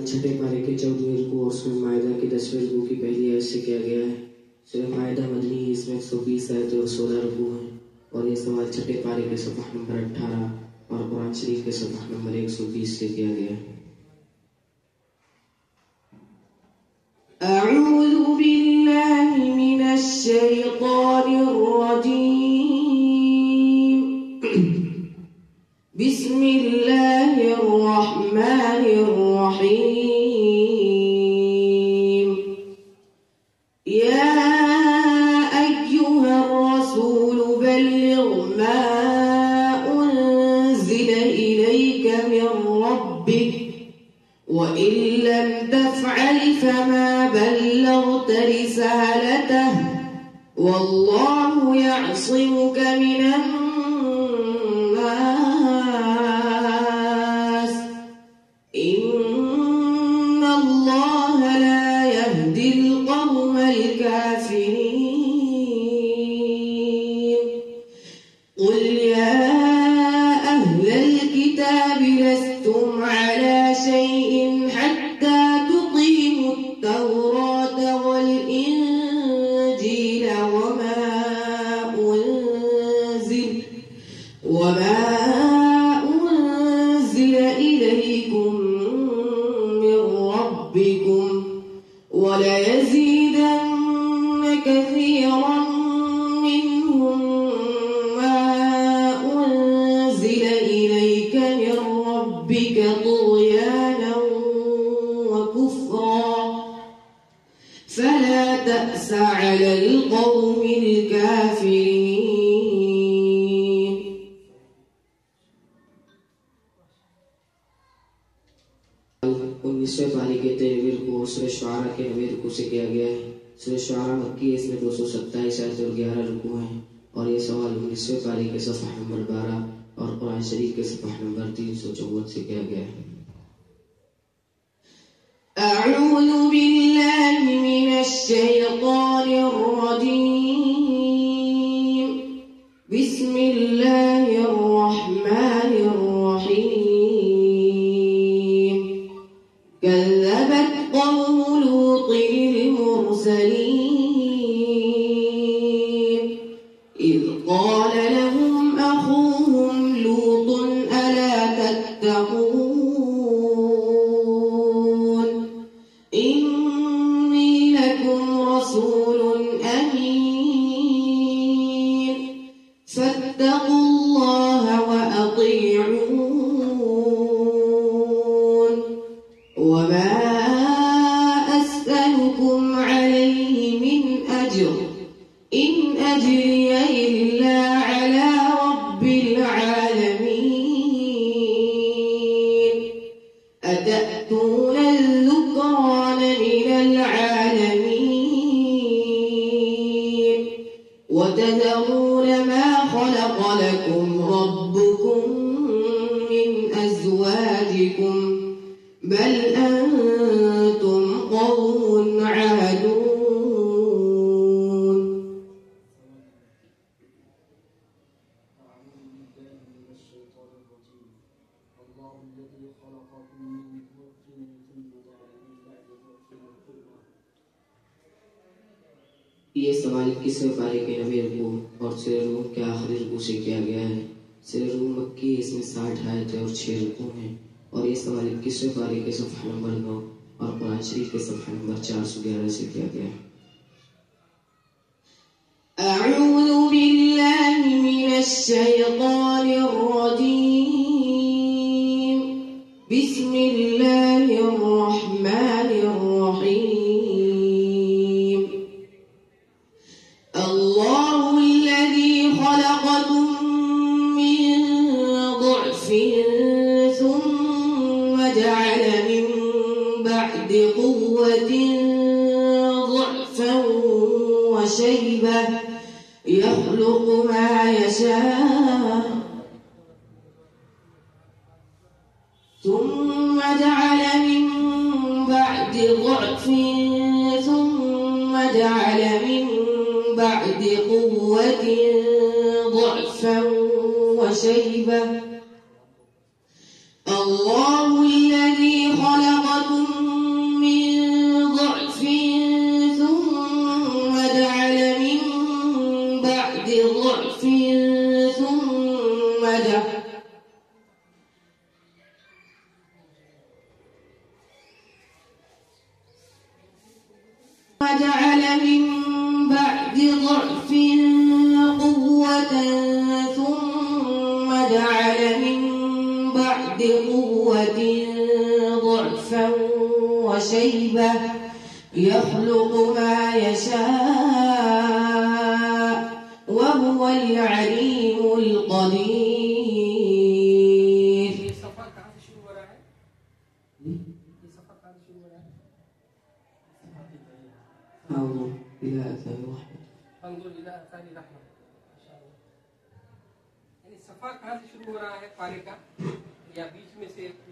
छठे पारे के 14वें रुकू और सूरह माइदा के 10वें रुकू की पहली आयत से किया गया है। सूरह माइदा मदनी है, इसमें 120 आयतें और 16 रुकू हैं। और ये सवाल छठे पारे के सफ़ह नंबर 18 और कुरान शरीफ के सफ़ह नंबर 120 से किया गया है। अऊज़ु बिल्लाहि मिनश शैतानिर रजीम। बिस्मिल्लाहिर रहमानिर रहीम। या अय्युहर रसूल बल्लिग़ मा उन्ज़िला इलैका मिन रब्बिक व इन लम तफ़अल फमा बल्लग़त रिसालतह वल्लाहु यअसिमुक मिनन्नास इन्नल्लाह ला यहदिल क़ौमल काफ़िरीन। क़ुल या अहलल किताबि लस्तुम अला शैइन हत्ता तुक़ीमुत तौरात वल इंजील वमा उन्ज़िल इलैकुम मिन रब्बिकुम वलयज़ीदन्न कसीरन मिनहुम मा उन्ज़िल इलैक मिन रब्बिक तुग़याना व कुफ्रा फला तअस अलल क़ौमिल काफ़िरीन। 19वें पारे के 13वें रुकू और सूरह शुआरा के 9वें रुकू से किया गया है। सूरह शुआरा मक्की है, इसमें 227 आयतें और 11 रुकू हैं। और ये सवाल 19वें पारे के सफ़ह नंबर 12 और कुरान शरीफ के सफ़ह नंबर 354 से किया गया है। अऊज़ु बिल्लाहि मिनश शैतानिर रजीम। बिस्मिल्लाहिर रहमानिर रहीम। कज़्ज़बत क़ौमु लूतिन मुरसलीन इज़ क़ाल लहुम अख़ूहुम लूतुन अला तत्तक़ून इन्नी लकुम रसूलुन अमीन फत्तक़ुल्लाह व अतीऊन वमा अस्अलुकुम अलैहि मिन अज्र इन अज्रिय इल्ला अला रब्बिल आलमीन अतअतून الذكران من العالمين وتذرون ما خلق لكم ربكم من أزواجكم بل أنتم قوم عادون. ये सवाल 21वें पारे के 9वें रुकू और सूरह रूम के आखिरी रुकू से किया गया है। सूरह रूम मक्की है, इसमें 60 आयतें और 6 रुकू हैं। और ये सवाल 21वें पारे के सफ़ह नंबर 9 और कुरान शरीफ के सफ़ह नंबर 411 से किया गया है। अऊज़ु बिल्लाहि मिनश शैतानिर रजीम। बिस्मिल्लाहिर रहमानिर रहीम। अल्लाहुल्लज़ी खलक़कुम मिन ضعफिन ثم جعل من بعد قوة ضعفا وشيبة يخلق ما يشاء ثم جعل من بعد ضعف ثم جعل من بعد قوة ضعفا وشيبة الله الذي خلقكم جعل من بعد ضعف قوة ثم جعل من بعد قوة ضعفا وشيبة يخلق ما يشاء وهو العليم القدير. ये सफा कहाँ से शुरू हो रहा है? ये सफा कहाँ से शुरू हो रहा है? انظر الى اثار الرحمه. अंजुर इला असानी रहमत। माशाअल्लाह। यानी सफा कहाँ से शुरू हो रहा है पारे का, या बीच में से कुछ